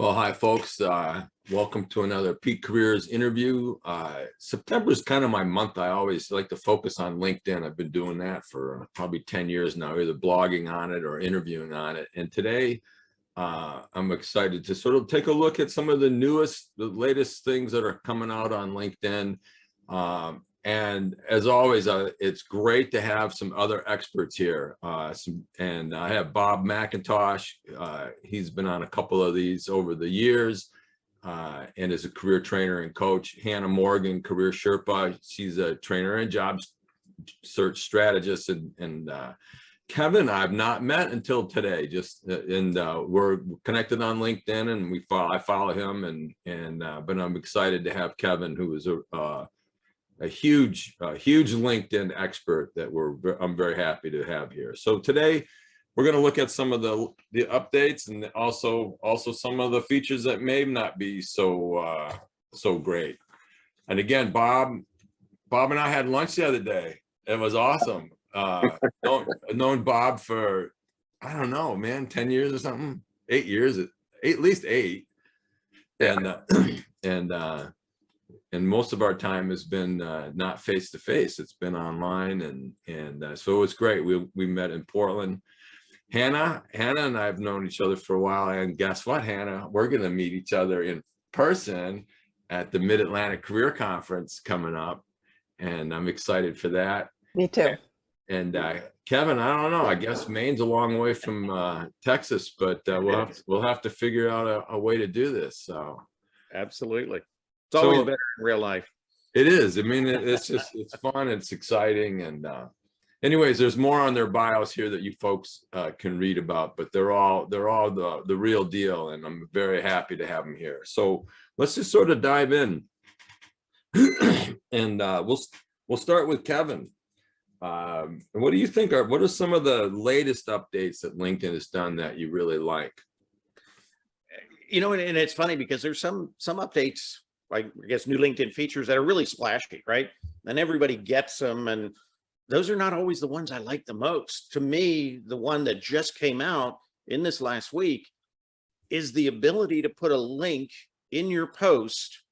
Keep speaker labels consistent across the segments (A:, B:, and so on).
A: Well, hi, folks. Welcome to another Peak Careers interview. September is kind of my month. I always like to focus on LinkedIn. I've been doing that for probably 10 years now, either blogging on it or interviewing on it. And today, I'm excited to sort of take a look at some of the latest things that are coming out on LinkedIn. And as always, it's great to have some other experts here. And I have Bob McIntosh. He's been on a couple of these over the years and is a career trainer and coach. Hannah Morgan, career Sherpa. She's a trainer and job search strategist. And Kevin, I've not met until today. We're connected on LinkedIn, and I follow him. But I'm excited to have Kevin, who is a huge LinkedIn expert that I'm very happy to have here. So today we're going to look at some of the updates and also some of the features that may not be so great. And again, Bob and I had lunch the other day. It was awesome. Known Bob for, I don't know, man, 10 years or something, 8 years, at least 8. And most of our time has been not face to face. It's been online, and so it's great. We met in Portland. Hannah and I have known each other for a while, and guess what, Hannah? We're going to meet each other in person at the Mid-Atlantic Career Conference coming up, and I'm excited for that.
B: Me too.
A: And Kevin, I don't know. I guess Maine's a long way from Texas, but we'll have to figure out a way to do this. So
C: absolutely. It's always better in real life.
A: It is. I mean, it's fun. It's exciting. And anyways, there's more on their bios here that you folks can read about, but they're all the real deal. And I'm very happy to have them here. So let's just sort of dive in. And we'll start with Kevin. What do you think what are some of the latest updates that LinkedIn has done that you really like?
C: You know, and it's funny because there's some updates, like I guess new LinkedIn features that are really splashy, right? And everybody gets them, and those are not always the ones I like the most. To me, the one that just came out in this last week is the ability to put a link in your post,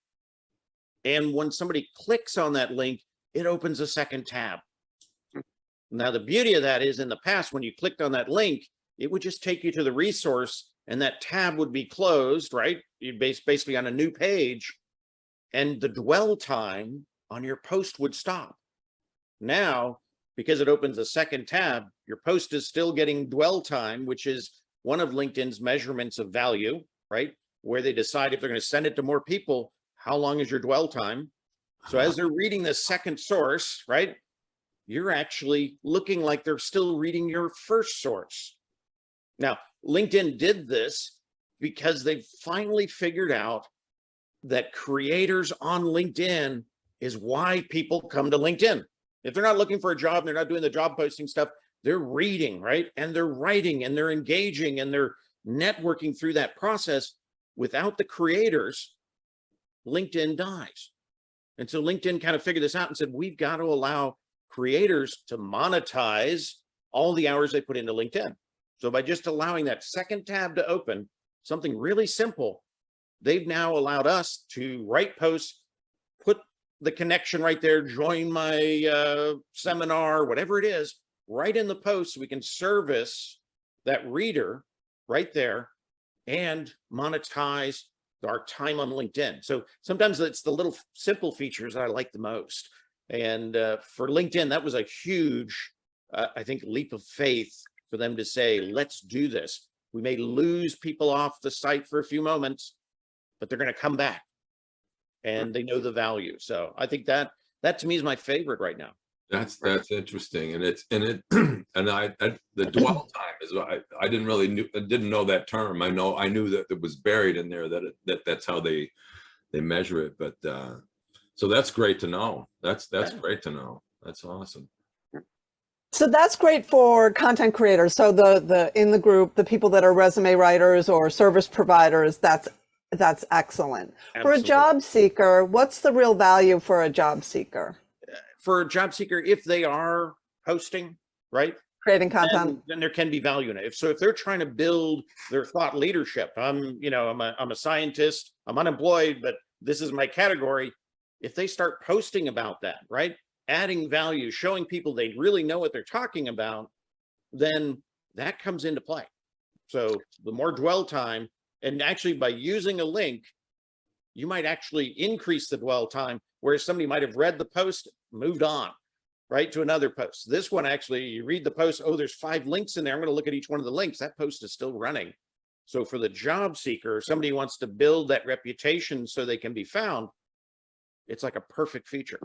C: and when somebody clicks on that link, it opens a second tab. Now, the beauty of that is in the past, when you clicked on that link, it would just take you to the resource and that tab would be closed, right? You'd basically on a new page, and the dwell time on your post would stop. Now, because it opens a second tab, your post is still getting dwell time, which is one of LinkedIn's measurements of value, right? Where they decide if they're going to send it to more people, how long is your dwell time? So as they're reading the second source, right, you're actually looking like they're still reading your first source. Now, LinkedIn did this because they finally figured out that creators on LinkedIn is why people come to LinkedIn. If they're not looking for a job, they're not doing the job posting stuff, they're reading, right? And they're writing and they're engaging and they're networking through that process. Without the creators, LinkedIn dies. And so LinkedIn kind of figured this out and said, we've got to allow creators to monetize all the hours they put into LinkedIn. So by just allowing that second tab to open, something really simple, they've now allowed us to write posts, put the connection right there, join my seminar, whatever it is, right in the post, so we can service that reader right there and monetize our time on LinkedIn. So sometimes it's the little simple features that I like the most. And for LinkedIn, that was a huge, I think, leap of faith for them to say, let's do this. We may lose people off the site for a few moments, but they're going to come back and they know the value. So I think that to me is my favorite right now.
A: That's interesting. And the dwell time is, I didn't know that term. I knew that it was buried in there, that's how they measure it. But so that's great to know. That's great to know. That's awesome.
B: So that's great for content creators. So the in the group, the people that are resume writers or service providers, that's excellent. Absolutely. For a job seeker, what's the real value for a job seeker?
C: For a job seeker, if they are posting, right,
B: Creating content.
C: then there can be value in it. So if they're trying to build their thought leadership, I'm a scientist, I'm unemployed, but this is my category. If they start posting about that, right? Adding value, showing people they really know what they're talking about, then that comes into play. So the more dwell time, and actually by using a link, you might actually increase the dwell time, whereas somebody might have read the post, moved on, right, to another post. This one, actually, you read the post, oh, there's 5 links in there. I'm going to look at each one of the links. That post is still running. So for the job seeker, somebody who wants to build that reputation so they can be found, it's like a perfect feature.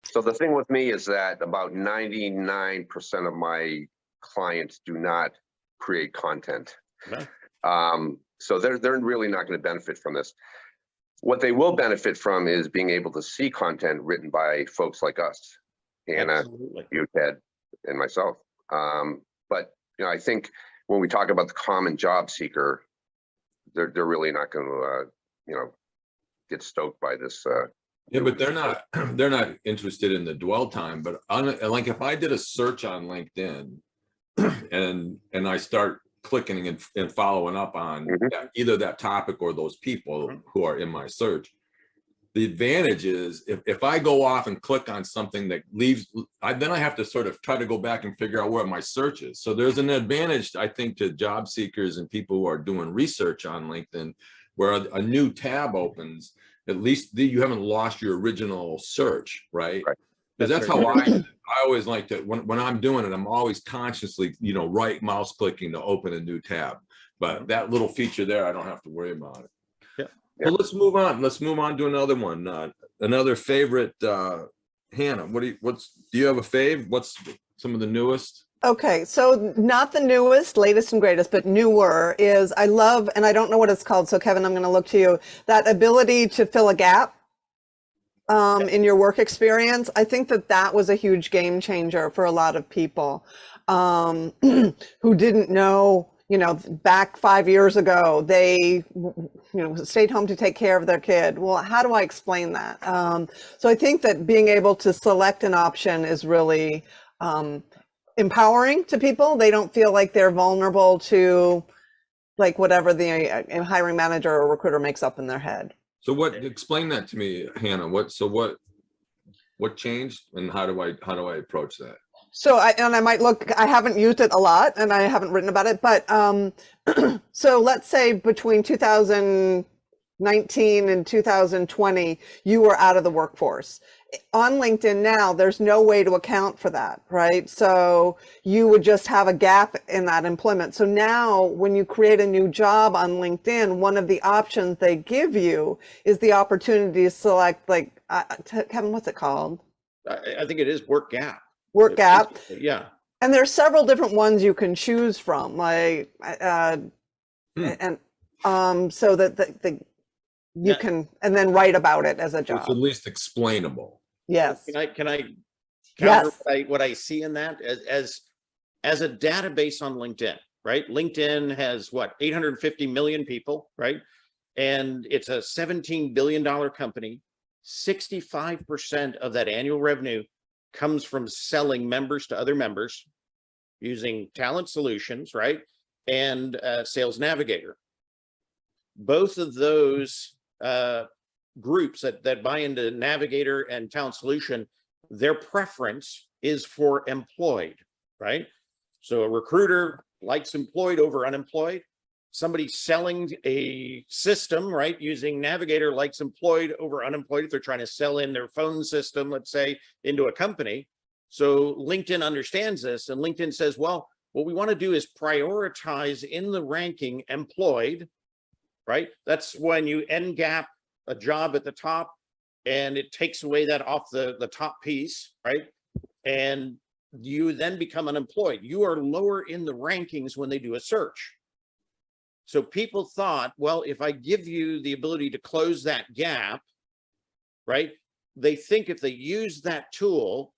D: So the thing with me is that about 99% of my clients do not create content.
C: Okay.
D: So they're really not going to benefit from this. What they will benefit from is being able to see content written by folks like us, Hannah,
C: Absolutely.
D: you, Ted, and myself. But I think when we talk about the common job seeker, they're really not going to get stoked by this.
A: Yeah, but they're not interested in the dwell time. But like if I did a search on LinkedIn and I start clicking and following up on either that topic or those people who are in my search, the advantage is if I go off and click on something that leaves, then I have to sort of try to go back and figure out where my search is. So there's an advantage, I think, to job seekers and people who are doing research on LinkedIn, where a new tab opens, at least you haven't lost your original search, right? Because that's how I always like to, when I'm doing it, I'm always consciously, right mouse clicking to open a new tab. But that little feature there, I don't have to worry about it.
C: Yeah.
A: So let's move on. Let's move on to another one. Another favorite, Hannah, do you have a fave? What's some of the newest?
B: Okay, so not the newest, latest and greatest, but newer is, I love, and I don't know what it's called, so Kevin, I'm going to look to you, that ability to fill a gap in your work experience. I think that was a huge game changer for a lot of people who didn't know, back 5 years ago, they, stayed home to take care of their kid. Well, how do I explain that? So I think that being able to select an option is really empowering to people. They don't feel like they're vulnerable to like whatever the hiring manager or recruiter makes up in their head.
A: So explain that to me, Hannah. What changed and how do I approach that?
B: So I might look, I haven't used it a lot and I haven't written about it, but so let's say between 2019 and 2020, you were out of the workforce. On LinkedIn now, there's no way to account for that, right? So you would just have a gap in that employment. So now when you create a new job on LinkedIn, one of the options they give you is the opportunity to select, like, Kevin, what's it called?
C: I think it is work gap.
B: Work gap.
C: Yeah.
B: And there's several different ones you can choose from, like, so that you can, and then write about it as a job.
A: It's at least explainable.
B: Yes.
C: Can I
B: Yes.
C: counter what I see in that as a database on LinkedIn, right? LinkedIn has 850 million people, right? And it's a $17 billion company. 65% of that annual revenue comes from selling members to other members using talent solutions, right? And Sales Navigator. Both of those groups that buy into Navigator and Talent Solution, their preference is for employed, right? So a recruiter likes employed over unemployed. Somebody selling a system, right, using Navigator likes employed over unemployed if they're trying to sell in their phone system, let's say, into a company. So LinkedIn understands this, and LinkedIn says, well, what we want to do is prioritize in the ranking employed, right? That's when you end gap a job at the top and it takes away that off the top piece, right? And you then become unemployed. You are lower in the rankings when they do a search. So people thought, well, if I give you the ability to close that gap, right? They think if they use that tool,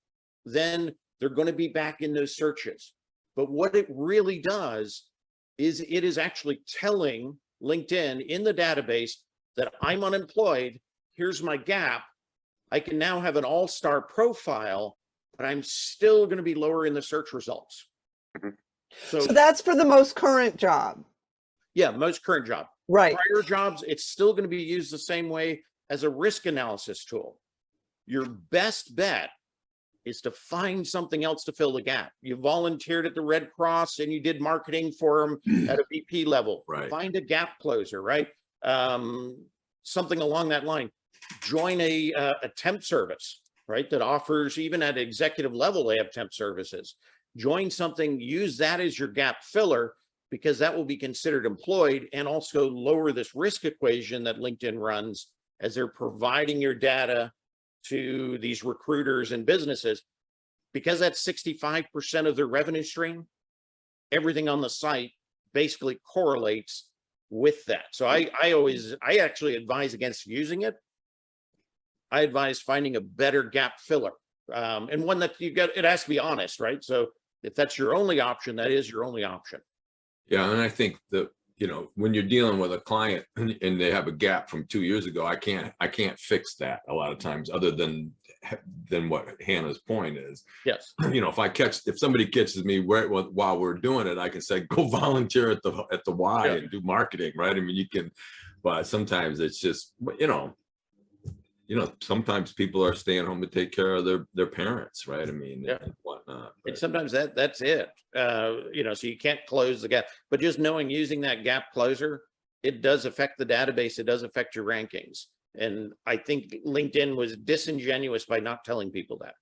C: then they're going to be back in those searches. But what it really does is it is actually telling LinkedIn in the database that I'm unemployed, here's my gap. I can now have an all-star profile but I'm still going to be lower in the search results.
D: Mhm.
B: So that's for the most current job.
C: Yeah, most current job.
B: Right.
C: Prior jobs, it's still going to be used the same way as a risk analysis tool. Your best bet is to find something else to fill the gap. You volunteered at the Red Cross and you did marketing for them at a VP level.
A: Right.
C: Find a gap closer, right? Something along that line. Join a temp service, right? That offers, even at executive level, they have temp services. Join something, use that as your gap filler, because that will be considered employed, and also lower this risk equation that LinkedIn runs as they're providing your data to these recruiters and businesses. Because that's 65% of their revenue stream, everything on the site basically correlates with that. So I actually advise against using it. I advise finding a better gap filler, and one that you get, it has to be honest, right? So if that's your only option, that is your only option.
A: Yeah, and I think that, you know, when you're dealing with a client and they have a gap from 2 years ago, I can't fix that a lot of times, other than what Hannah's point is.
C: Yes.
A: You know, if somebody catches me while we're doing it, I can say, go volunteer at the Y and do marketing, right? I mean, you can, but sometimes it's just, you know, sometimes people are staying home to take care of their parents, right? I mean, and whatnot. But.
C: And sometimes that's it. You know, so you can't close the gap, but just knowing using that gap closer, it does affect the database. It does affect your rankings. And I think LinkedIn was disingenuous by not telling people that.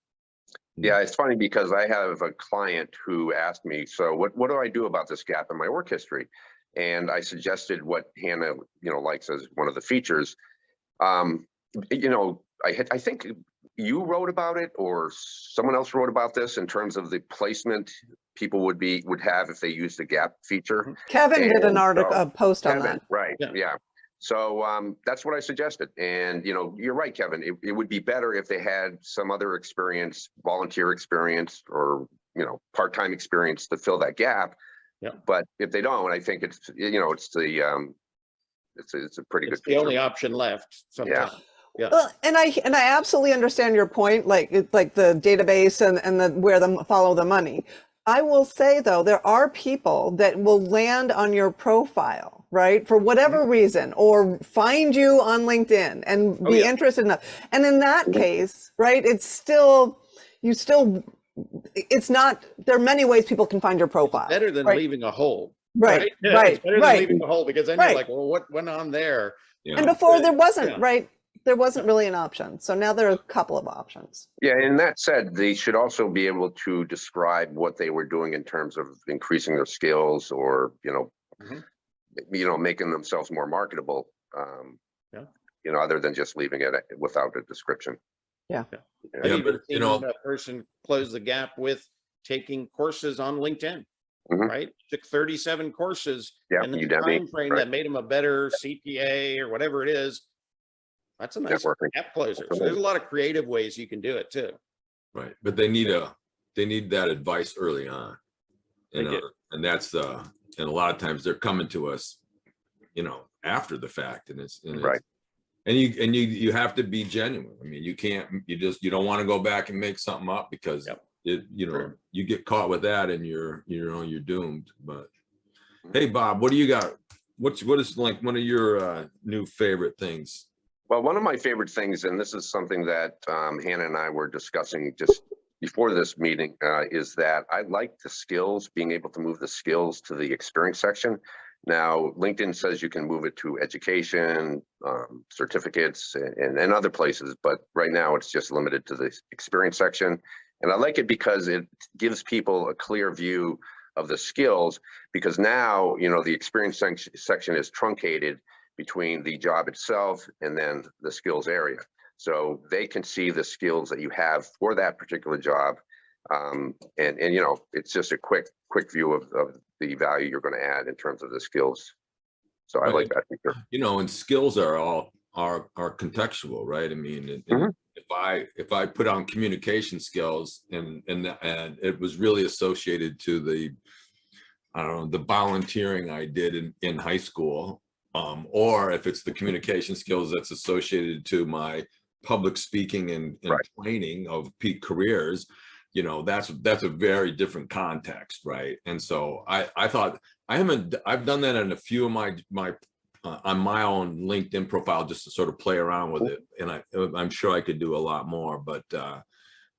D: Yeah, it's funny because I have a client who asked me, so what do I do about this gap in my work history? And I suggested what Hannah, you know, likes as one of the features. You know, I think you wrote about it, or someone else wrote about this in terms of the placement people would have if they used the gap feature.
B: Kevin did an article, a post on that.
D: Right. Yeah. So that's what I suggested. And, you know, you're right, Kevin. It would be better if they had some other experience, volunteer experience, or, you know, part-time experience to fill that gap.
C: Yeah.
D: But if they don't, I think it's, you know, it's the it's a pretty good
C: feature. The only option left sometimes.
D: Yeah.
C: Yeah.
B: Well, and I absolutely understand your point, like the database and the where them follow the money. I will say though, there are people that will land on your profile, right, for whatever reason, or find you on LinkedIn and be interested enough. And in that case, right, it's not. There are many ways people can find your profile.
C: It's better than leaving a hole.
B: Right.
C: Yeah,
B: right.
C: It's better than leaving a hole, because then you're like, well, what went on there?
A: Yeah.
B: And before there wasn't, right? There wasn't really an option. So now there are a couple of options.
D: Yeah, and that said, they should also be able to describe what they were doing in terms of increasing their skills, or, you know, making themselves more marketable, you know, other than just leaving it without a description.
B: Yeah.
C: I've even seen a person close the gap with taking courses on LinkedIn, right? Took 37 courses in the time frame that made them a better CPA or whatever it is. That's a nice gap closer. So there's a lot of creative ways you can do it too.
A: Right, but they need that advice early on, you know, and that's and a lot of times they're coming to us, you know, after the fact, and it's
D: right.
A: And you have to be genuine. I mean, you don't want to go back and make something up, because you get caught with that and you're doomed. But hey, Bob, what do you got? What is like one of your new favorite things?
D: Well, one of my favorite things, and this is something that Hannah and I were discussing just before this meeting, is that I like the skills, being able to move the skills to the experience section. Now, LinkedIn says you can move it to education, certificates, and other places, but right now it's just limited to the experience section. And I like it because it gives people a clear view of the skills, because now, you know, the experience section is truncated between the job itself and then the skills area. So they can see the skills that you have for that particular job. And you know, it's just a quick view of the value you're going to add in terms of the skills. So I like that feature.
A: You know, and skills are contextual, right? I mean, if I put on communication skills and it was really associated to the volunteering I did in high school, or if it's the communication skills that's associated to my public speaking and training of peak careers, you know, that's a very different context, right? And so I thought I've done that in a few of my on my own LinkedIn profile, just to sort of play around with it, and I'm sure I could do a lot more, but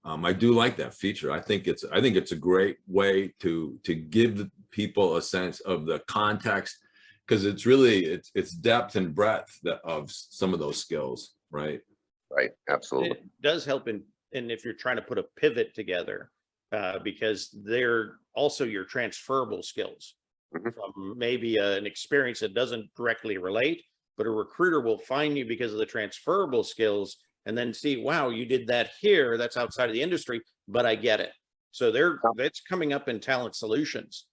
A: I do like that feature. I think it's a great way to give people a sense of the context, because it's really it's depth and breadth of some of those skills, right?
D: Right, absolutely.
C: It does help in if you're trying to put a pivot together, because they're also your transferable skills from maybe an experience that doesn't directly relate, but a recruiter will find you because of the transferable skills and then see, wow, you did that here. That's outside of the industry, but I get it. So that's coming up in talent solutions.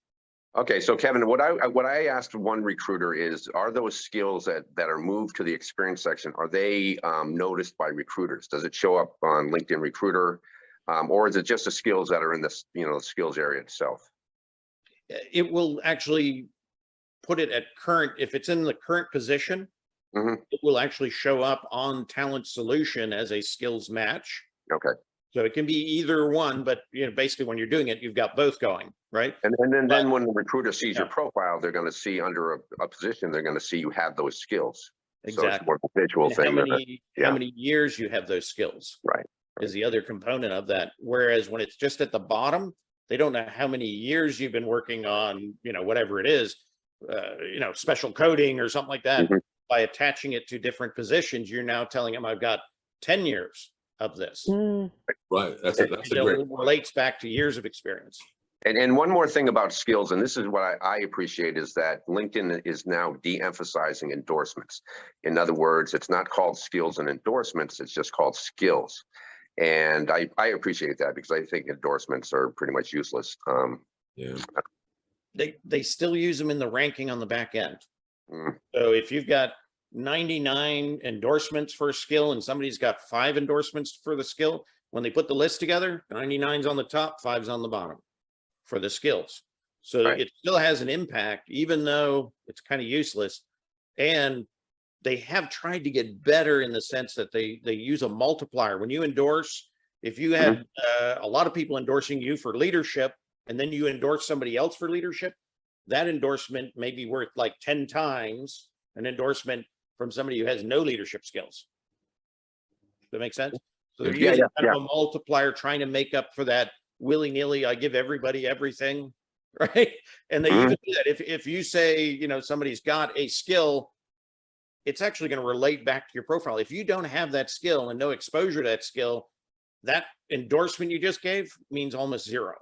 D: Okay, so Kevin, what I asked one recruiter is, are those skills that are moved to the experience section, are they noticed by recruiters? Does it show up on LinkedIn Recruiter, or is it just the skills that are in this, the skills area itself?
C: It will actually put it at current. If it's in the current position, it will actually show up on talent solution as a skills match.
D: Okay.
C: So it can be either one, but basically when you're doing it, you've got both going, right?
D: And then when the recruiter sees your profile, they're going to see under a position, they're going to see you have those skills.
C: Exactly.
D: So it's more of a visual
C: And
D: thing.
C: how many years you have those skills,
D: Right.
C: is the other component of that. Whereas when it's just at the bottom, they don't know how many years you've been working on, whatever it is, special coding or something like that. By attaching it to different positions, you're now telling them I've got 10 years of this.
A: Right. That's a great.
C: It relates back to years of experience.
D: And one more thing about skills, and this is what I appreciate, is that LinkedIn is now de-emphasizing endorsements. In other words, it's not called skills and endorsements, it's just called skills. And I appreciate that, because I think endorsements are pretty much useless.
A: Yeah.
C: They still use them in the ranking on the back end. So if you've got 99 endorsements for a skill and somebody's got 5 endorsements for the skill, when they put the list together, 99's on the top, 5's on the bottom for the skills. So it still has an impact, even though it's kind of useless. And they have tried to get better in the sense that they use a multiplier. When you endorse, if you had a lot of people endorsing you for leadership, and then you endorse somebody else for leadership, that endorsement may be worth like 10 times an endorsement from somebody who has no leadership skills. Does that make sense? So they're using kind of a multiplier, trying to make up for that willy-nilly, I give everybody everything, right? And they even do that. If you say, somebody's got a skill, it's actually going to relate back to your profile. If you don't have that skill and no exposure to that skill, that endorsement you just gave means almost zero.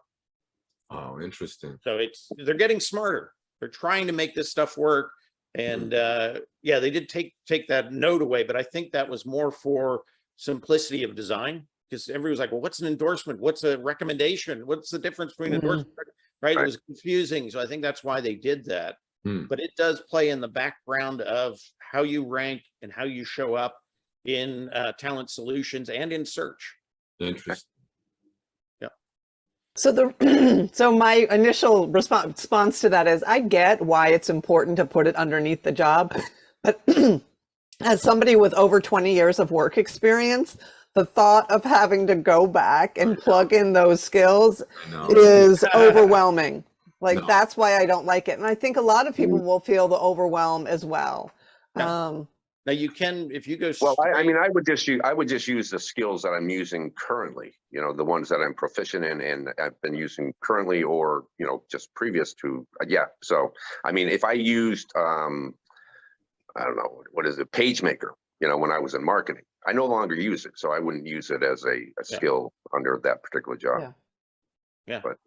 A: Oh, interesting.
C: So they're getting smarter. They're trying to make this stuff work. And they did take that note away, but I think that was more for simplicity of design, because everyone's like, well, what's an endorsement? What's a recommendation? What's the difference between endorsement? Right? It was confusing. So I think that's why they did that. But it does play in the background of how you rank and how you show up in talent solutions and in search.
A: Interesting.
B: So my initial response to that is, I get why it's important to put it underneath the job, but as somebody with over 20 years of work experience, the thought of having to go back and plug in those skills is overwhelming. That's why I don't like it. And I think a lot of people will feel the overwhelm as well.
C: Now you can, if you go.
D: Well, I mean, I would just use the skills that I'm using currently, the ones that I'm proficient in and I've been using currently, or, just previous to, So, I mean, if I used, I don't know, what is it, PageMaker, when I was in marketing, I no longer use it. So I wouldn't use it as a skill under that particular job. But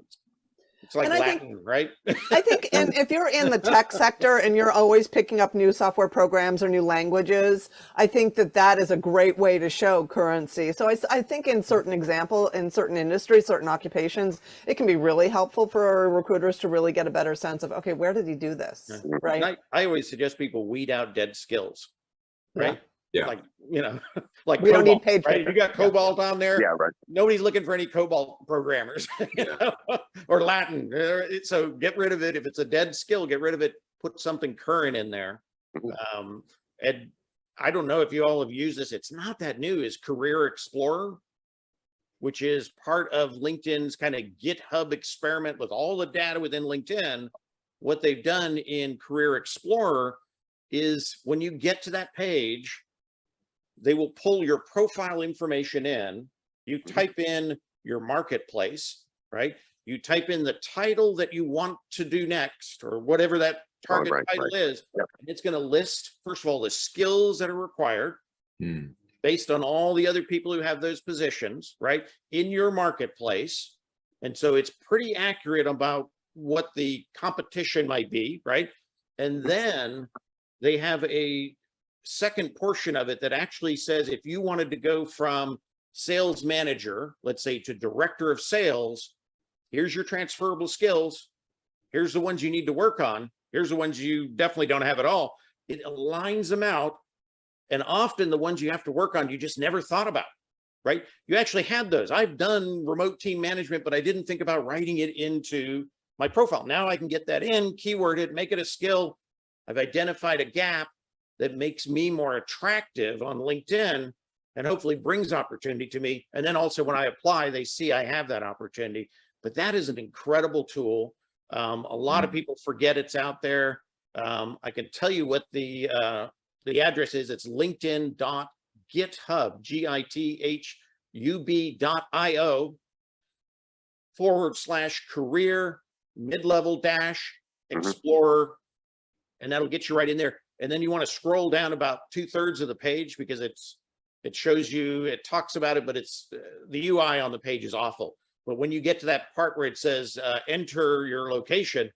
C: it's like Latin, right?
B: I think, and if you're in the tech sector and you're always picking up new software programs or new languages, I think that is a great way to show currency. So I think in certain industries, certain occupations, it can be really helpful for recruiters to really get a better sense of, okay, where did he do this, right?
C: I always suggest people weed out dead skills, right?
A: Yeah.
C: Like
B: we
C: Cobalt,
B: don't need paid
C: right? You got Cobalt on there.
D: Yeah, right.
C: Nobody's looking for any Cobalt programmers or Latin. So get rid of it. If it's a dead skill, get rid of it. Put something current in there. And I don't know if you all have used this. It's not that new. Is Career Explorer. which is part of LinkedIn's kind of GitHub experiment with all the data within LinkedIn. What they've done in Career Explorer is when you get to that page, they will pull your profile information in. You type in your marketplace, right? You type in the title that you want to do next, or whatever that target title is.
D: Yep.
C: And it's going to list, first of all, the skills that are required based on all the other people who have those positions, right, in your marketplace. And so it's pretty accurate about what the competition might be, right? And then they have a second portion of it that actually says if you wanted to go from sales manager, let's say, to director of sales, here's your transferable skills. Here's the ones you need to work on. Here's the ones you definitely don't have at all. It aligns them out. And often the ones you have to work on, you just never thought about, right? You actually had those. I've done remote team management, but I didn't think about writing it into my profile. Now I can get that in, keyword it, make it a skill. I've identified a gap that makes me more attractive on LinkedIn and hopefully brings opportunity to me. And then also when I apply, they see I have that opportunity. But that is an incredible tool. A lot of people forget it's out there. I can tell you what the address is. It's linkedin.github, GITHUB.io/career mid-level explorer. And that'll get you right in there. And then you want to scroll down about 2/3 of the page because it shows you, it talks about it, but it's the UI on the page is awful. But when you get to that part where it says enter your location,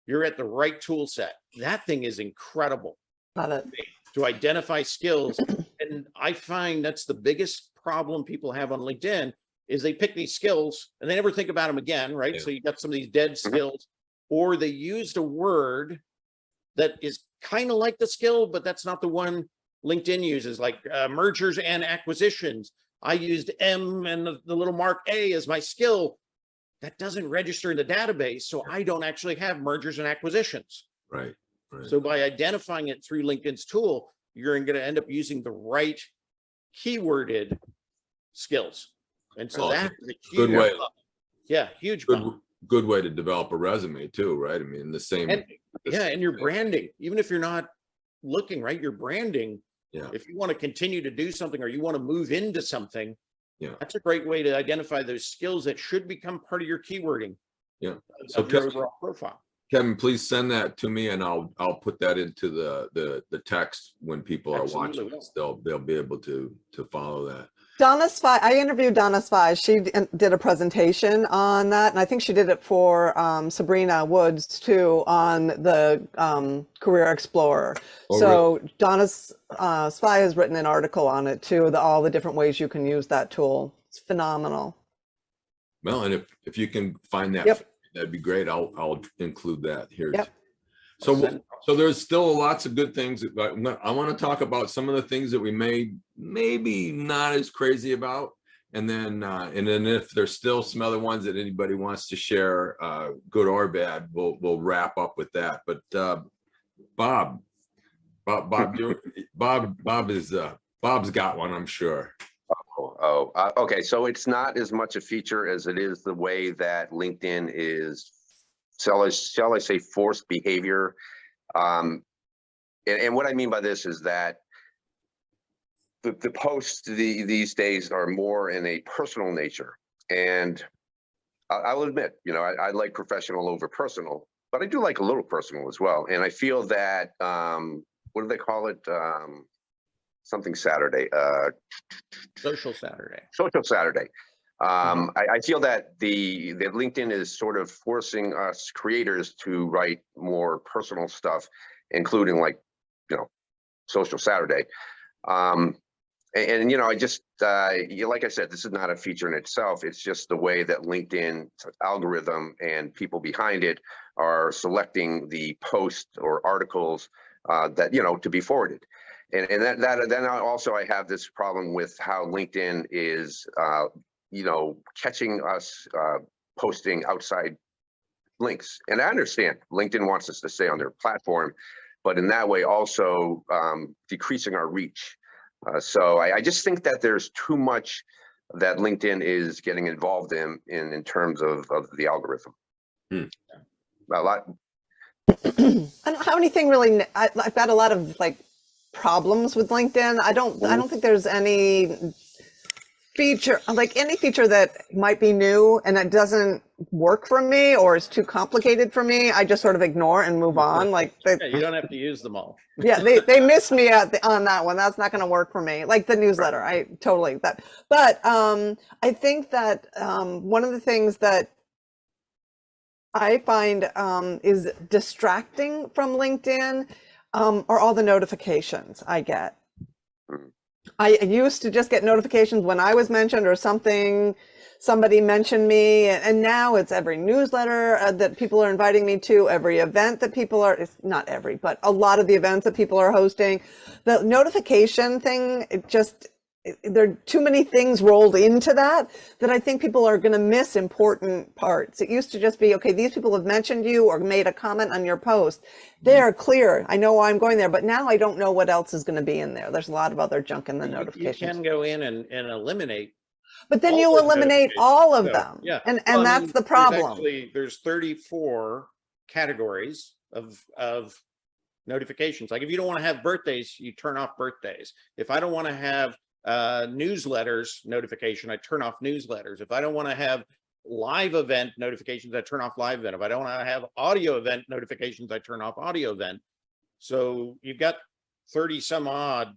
C: you're at the right tool set. That thing is incredible.
B: Got it.
C: To identify skills. And I find that's the biggest problem people have on LinkedIn is they pick these skills and they never think about them again, right?
A: Yeah.
C: So you got some of these dead skills, or they used a word that is kind of like the skill, but that's not the one LinkedIn uses, like mergers and acquisitions. I used M and the little mark A as my skill. That doesn't register in the database, so I don't actually have mergers and acquisitions.
A: Right. Right.
C: So by identifying it through LinkedIn's tool, you're going to end up using the right keyworded skills. And so that's a huge
A: good way.
C: Yeah, huge
A: Good way to develop a resume too, right? I mean, the same.
C: And your branding, even if you're not looking, right? Your branding.
A: Yeah.
C: If you want to continue to do something or you want to move into something,
A: yeah,
C: that's a great way to identify those skills that should become part of your keywording.
A: Yeah.
C: So your overall profile.
A: Kevin, please send that to me, and I'll put that into the text when people are watching this. They'll be able to follow that.
B: Donna Spy, I interviewed Donna Spy. She did a presentation on that, and I think she did it for Sabrina Woods too on the Career Explorer.
A: Oh,
B: so
A: really?
B: Donna Spy has written an article on it too, all the different ways you can use that tool. It's phenomenal.
A: Well, and if you can find that, that'd be great. I'll include that here.
B: Yep.
A: So there's still lots of good things. I want to talk about some of the things that we maybe not as crazy about, and then if there's still some other ones that anybody wants to share, good or bad, we'll wrap up with that. But Bob's got one, I'm sure.
D: Okay. So it's not as much a feature as it is the way that LinkedIn is, shall I say, forced behavior. And what I mean by this is that the posts these days are more in a personal nature. And I'll admit, I like professional over personal, but I do like a little personal as well. And I feel that, what do they call it? Something Saturday.
C: Social Saturday.
D: Social Saturday. I feel that the LinkedIn is sort of forcing us creators to write more personal stuff, including Social Saturday. I just like I said, this is not a feature in itself. It's just the way that LinkedIn algorithm and people behind it are selecting the posts or articles that to be forwarded. And then also I have this problem with how LinkedIn is catching us posting outside links. And I understand LinkedIn wants us to stay on their platform, but in that way also decreasing our reach. So I just think that there's too much that LinkedIn is getting involved in terms of the algorithm.
A: Hmm.
D: A lot.
B: I don't have anything really. I've got a lot of like problems with LinkedIn. I don't think there's any feature, like any feature that might be new and that doesn't work for me or is too complicated for me. I just sort of ignore and move on. Like
C: Yeah, you don't have to use them all.
B: yeah, they missed me on that one. That's not going to work for me. Like the newsletter, I totally that. But I think that one of the things that I find is distracting from LinkedIn are all the notifications I get. I used to just get notifications when I was mentioned or somebody mentioned me, and now it's every newsletter that people are inviting me to, every event that people are, it's not every, but a lot of the events that people are hosting. The notification thing, there are too many things rolled into that I think people are going to miss important parts. It used to just be, okay, these people have mentioned you or made a comment on your post. They are clear. I know why I'm going there, but now I don't know what else is going to be in there. There's a lot of other junk in the notifications.
C: You can go in and eliminate.
B: But then you eliminate all of them.
C: Yeah.
B: And
C: Well,
B: that's the problem.
C: There's 34 categories of notifications. Like if you don't want to have birthdays, you turn off birthdays. If I don't want to have newsletters notification, I turn off newsletters. If I don't want to have live event notifications, I turn off live event. If I don't want to have audio event notifications, I turn off audio event. So you've got 30 some odd.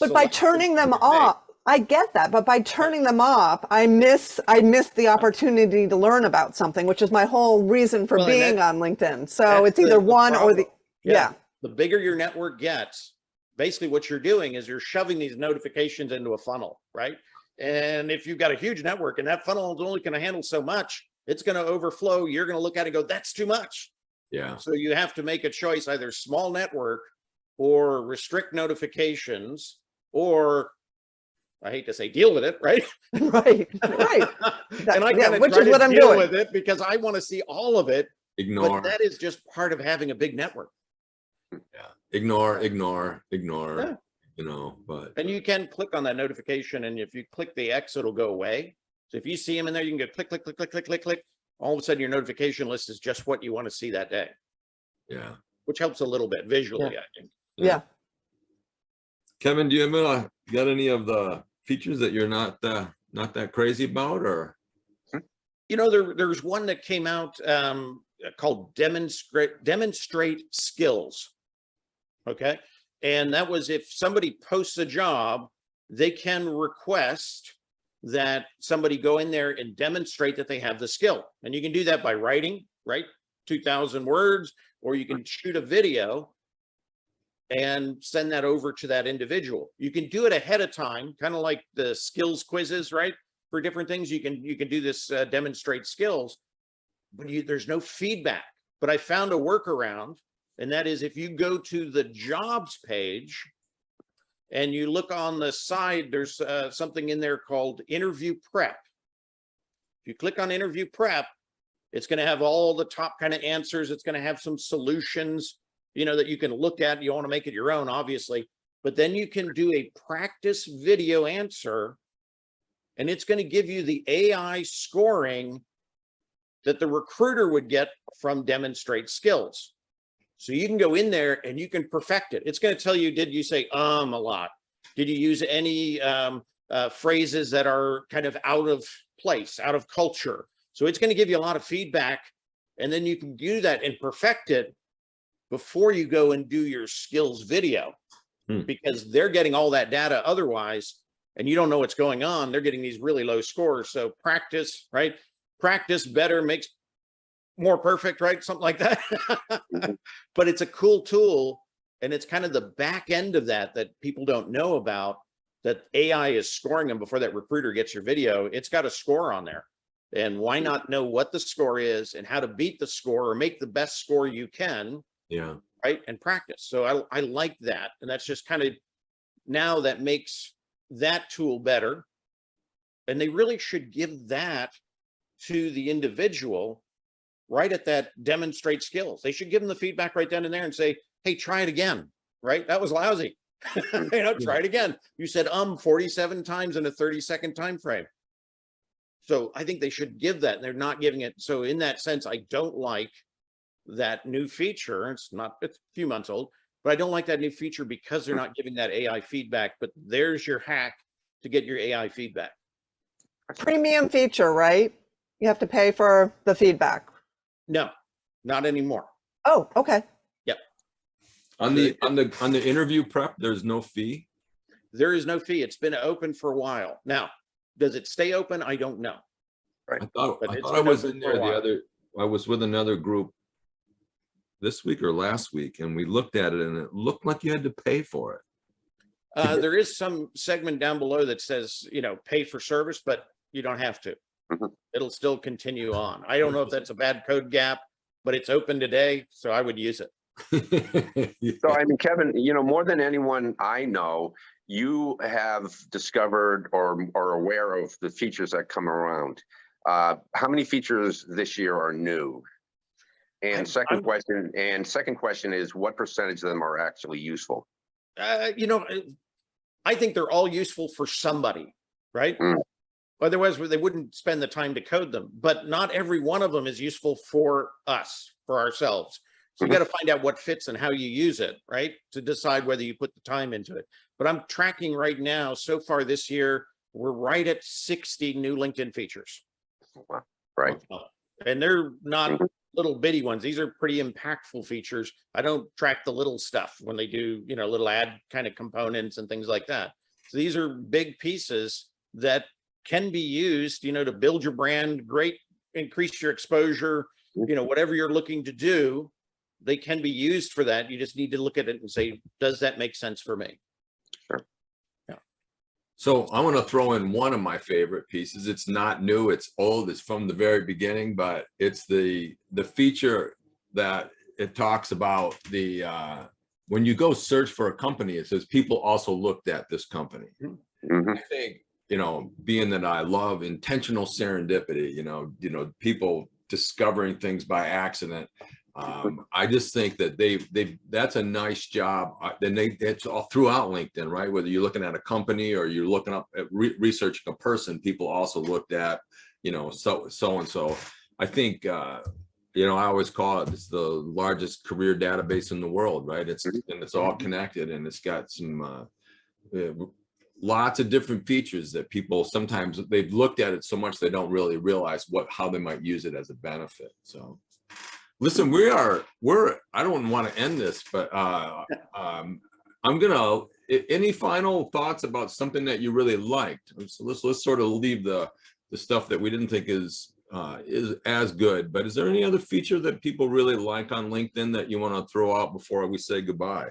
B: But by turning them off, I get that, but by turning them off, I miss the opportunity to learn about something, which is my whole reason for being on LinkedIn. So it's either one or the yeah.
C: The bigger your network gets, basically what you're doing is you're shoving these notifications into a funnel, right? And if you've got a huge network and that funnel is only going to handle so much, it's going to overflow. You're going to look at it and go, that's too much.
A: Yeah.
C: So you have to make a choice, either small network or restrict notifications, or I hate to say deal with it, right?
B: Right.
C: And I kind of
B: which
C: try
B: is
C: to
B: what I'm
C: deal
B: doing
C: with it because I want to see all of it.
A: Ignore.
C: But that is just part of having a big network.
A: Yeah. Ignore.
C: Yeah.
A: You know, but.
C: And you can click on that notification, and if you click the X, it'll go away. So if you see them in there, you can go click, click, click, click, click, click, click. All of a sudden, your notification list is just what you want to see that day.
A: Yeah.
C: Which helps a little bit visually, I think.
B: Yeah.
A: Kevin, do you have got any of the features that you're not that crazy about, or?
C: You know, there's one that came out called demonstrate skills. Okay. And that was if somebody posts a job, they can request that somebody go in there and demonstrate that they have the skill. And you can do that by writing, right? 2,000 words, or you can shoot a video and send that over to that individual. You can do it ahead of time, kind of like the skills quizzes, right? For different things, you can do this demonstrate skills, but there's no feedback. But I found a workaround, and that is if you go to the jobs page and you look on the side, there's something in there called interview prep. If you click on interview prep, it's going to have all the top kind of answers. It's going to have some solutions, you know, that you can look at. You want to make it your own, obviously, but then you can do a practice video answer, and it's going to give you the AI scoring that the recruiter would get from demonstrate skills. So you can go in there and you can perfect it. It's going to tell you, did you say a lot? Did you use any phrases that are kind of out of place, out of culture? So it's going to give you a lot of feedback, and then you can do that and perfect it before you go and do your skills video, because they're getting all that data otherwise, and you don't know what's going on. They're getting these really low scores. So practice, right? Practice better makes more perfect, right? Something like that. But it's a cool tool, and it's kind of the back end of that people don't know about, that AI is scoring them before that recruiter gets your video. It's got a score on there. And why not know what the score is and how to beat the score or make the best score you can?
A: Yeah.
C: Right. And practice. So I like that. And that's just kind of now that makes that tool better. And they really should give that to the individual right at that demonstrate skills. They should give them the feedback right then and there and say, hey, try it again. Right. That was lousy. Try it again. You said 47 times in a 30-second time frame. So I think they should give that, and they're not giving it. So in that sense, I don't like that new feature. It's a few months old, but I don't like that new feature because they're not giving that AI feedback. But there's your hack to get your AI feedback.
B: Premium feature, right? You have to pay for the feedback.
C: No, not anymore.
B: Oh, okay.
C: Yep.
A: On the interview prep, there's no fee.
C: There is no fee. It's been open for a while. Now, does it stay open? I don't know.
A: I thought
C: But it's
A: I
C: been
A: was
C: open
A: in
C: for a
A: there
C: while.
A: I was with another group this week or last week, and we looked at it and it looked like you had to pay for it.
C: There is some segment down below that says, pay for service, but you don't have to.
D: Mhm.
C: It'll still continue on. I don't know if that's a bad code gap, but it's open today, so I would use it.
D: So, I mean, Kevin, more than anyone I know, you have discovered or are aware of the features that come around. How many features this year are new? And second question is, what percentage of them are actually useful?
C: I think they're all useful for somebody, right?
D: Mm.
C: Otherwise, they wouldn't spend the time to code them. But not every one of them is useful for us, for ourselves. So you got to find out what fits and how you use it, right? To decide whether you put the time into it. But I'm tracking right now, so far this year, we're right at 60 new LinkedIn features.
D: Wow. Right.
C: And they're not little bitty ones. These are pretty impactful features. I don't track the little stuff when they do, little ad kind of components and things like that. So these are big pieces that can be used, to build your brand, increase your exposure, whatever you're looking to do, they can be used for that. You just need to look at it and say, does that make sense for me?
D: Sure.
C: Yeah.
A: So I want to throw in one of my favorite pieces. It's not new, it's old, it's from the very beginning, but it's the feature that it talks about when you go search for a company, it says people also looked at this company.
D: Mm-hmm.
A: I think, being that I love intentional serendipity, people discovering things by accident. I just think that that's a nice job. Then it's all throughout LinkedIn, right? Whether you're looking at a company or you're looking up at researching a person, people also looked at, so and so. I think, I always call it's the largest career database in the world, right? It's all connected, and it's got some lots of different features that people sometimes they've looked at it so much they don't really realize how they might use it as a benefit. So. Listen, I don't want to end this, but any final thoughts about something that you really liked? So let's sort of leave the stuff that we didn't think is as good, but is there any other feature that people really like on LinkedIn that you want to throw out before we say goodbye?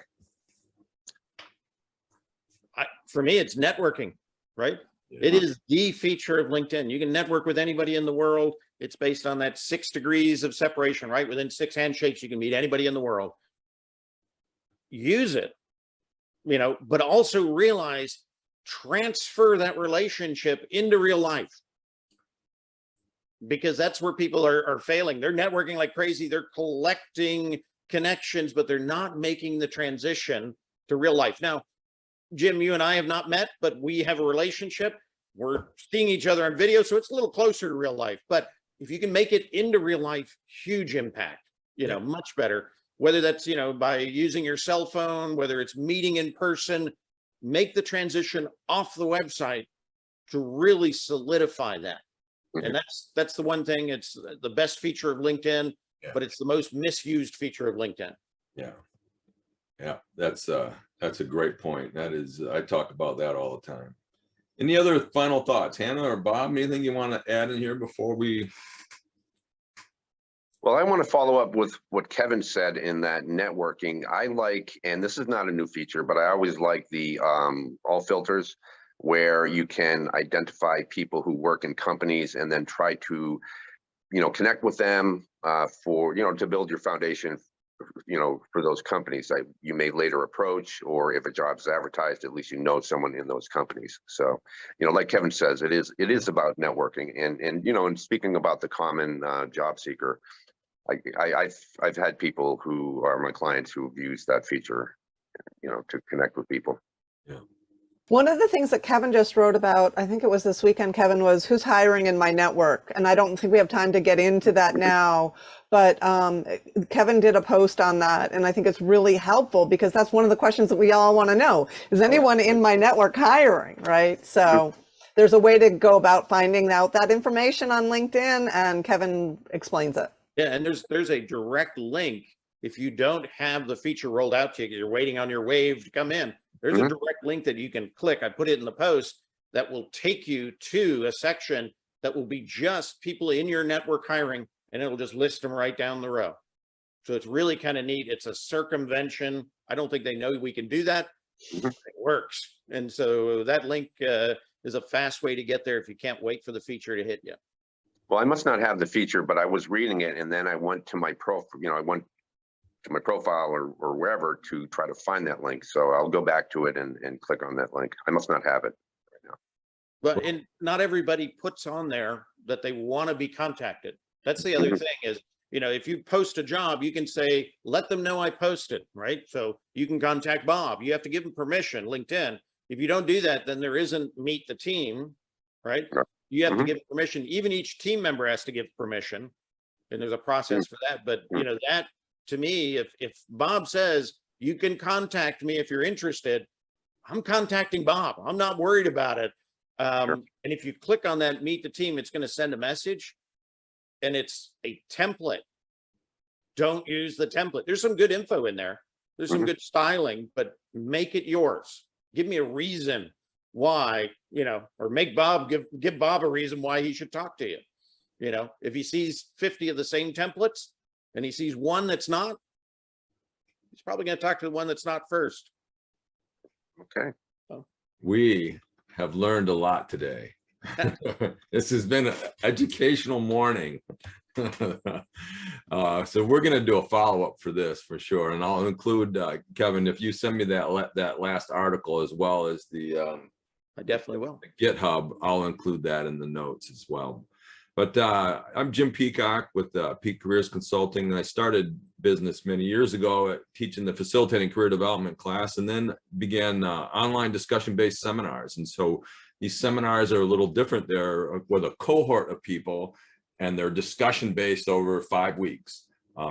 C: For me, it's networking, right? Yeah. It is the feature of LinkedIn. You can network with anybody in the world. It's based on that 6 degrees of separation, right? Within 6 handshakes, you can meet anybody in the world. Use it, but also realize, transfer that relationship into real life. Because that's where people are failing. They're networking like crazy. They're collecting connections, but they're not making the transition to real life. Now, Jim, you and I have not met, but we have a relationship. We're seeing each other on video, so it's a little closer to real life. But if you can make it into real life, huge impact, much better. Whether that's, by using your cell phone, whether it's meeting in person, make the transition off the website to really solidify that. And that's the one thing. It's the best feature of LinkedIn, but it's the most misused feature of LinkedIn.
A: Yeah, that's a great point. That is, I talk about that all the time. Any other final thoughts, Hannah or Bob? Anything you want to add in here before we?
D: Well, I want to follow up with what Kevin said in that networking. I like, and this is not a new feature, but I always like the all filters, where you can identify people who work in companies and then try to, connect with them for, to build your foundation, for those companies that you may later approach, or if a job is advertised, at least someone in those companies. So, like Kevin says, it is about networking, and speaking about the common job seeker, I've had people who are my clients who've used that feature, to connect with people.
A: Yeah.
B: One of the things that Kevin just wrote about, I think it was this weekend, Kevin, was who's hiring in my network. And I don't think we have time to get into that now, but Kevin did a post on that. And I think it's really helpful because that's one of the questions that we all want to know. Is anyone in my network hiring, right? So there's a way to go about finding out that information on LinkedIn, and Kevin explains it.
C: Yeah, and there's a direct link. If you don't have the feature rolled out to you, you're waiting on your wave to come in, there's a direct link that you can click. I put it in the post that will take you to a section that will be just people in your network hiring, and it'll just list them right down the row. So it's really kind of neat. It's a circumvention. I don't think they know we can do that. It works. And so that link is a fast way to get there if you can't wait for the feature to hit you.
D: Well, I must not have the feature, but I was reading it, and then I went to my I went to my profile or wherever to try to find that link. So I'll go back to it and click on that link. I must not have it right now.
C: But and not everybody puts on there that they want to be contacted. That's the other thing is, if you post a job, you can say, let them know I posted, right? So you can contact Bob. You have to give him permission, LinkedIn. If you don't do that, then there isn't meet the team, right? You have to give permission. Even each team member has to give permission, and there's a process for that. But that, to me, if Bob says you can contact me if you're interested, I'm contacting Bob. I'm not worried about it. And if you click on that meet the team, it's going to send a message, and it's a template. Don't use the template. There's some good info in there. There's some good styling, but make it yours. Give me a reason why, or make Bob give Bob a reason why he should talk to you. If he sees 50 of the same templates and he sees one that's not, he's probably going to talk to the one that's not first.
D: Okay.
C: So.
A: We have learned a lot today. This has been an educational morning. So we're going to do a follow-up for this for sure, and I'll include Kevin, if you send me that last article as well as the
C: I definitely will.
A: the GitHub, I'll include that in the notes as well. But I'm Jim Peacock with Peak Careers Consulting, and I started business many years ago at teaching the facilitating career development class, and then began online discussion-based seminars. And so these seminars are a little different. They're with a cohort of people, and they're discussion based over 5 weeks.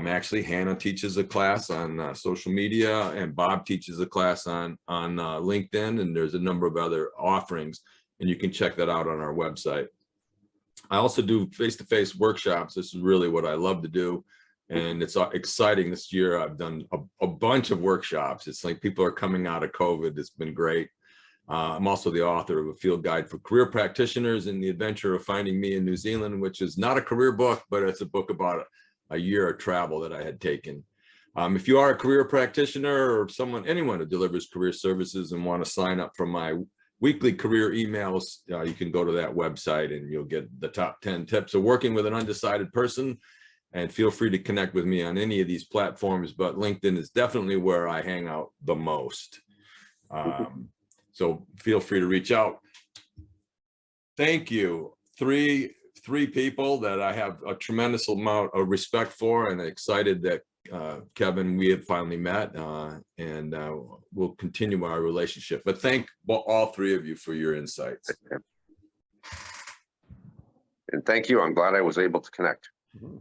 A: Actually, Hannah teaches a class on social media, and Bob teaches a class on LinkedIn, and there's a number of other offerings, and you can check that out on our website. I also do face-to-face workshops. This is really what I love to do, and it's exciting. This year I've done a bunch of workshops. It's like people are coming out of COVID. It's been great. I'm also the author of a field guide for career practitioners in the adventure of finding me in New Zealand, which is not a career book, but it's a book about a year of travel that I had taken. If you are a career practitioner or anyone who delivers career services and want to sign up for my weekly career emails, you can go to that website and you'll get the top 10 tips of working with an undecided person. And feel free to connect with me on any of these platforms, but LinkedIn is definitely where I hang out the most. So feel free to reach out. Thank you. Three people that I have a tremendous amount of respect for, and excited that Kevin, we have finally met, and we'll continue our relationship. But thank all three of you for your insights.
D: And thank you. I'm glad I was able to connect.
C: Mm-hmm.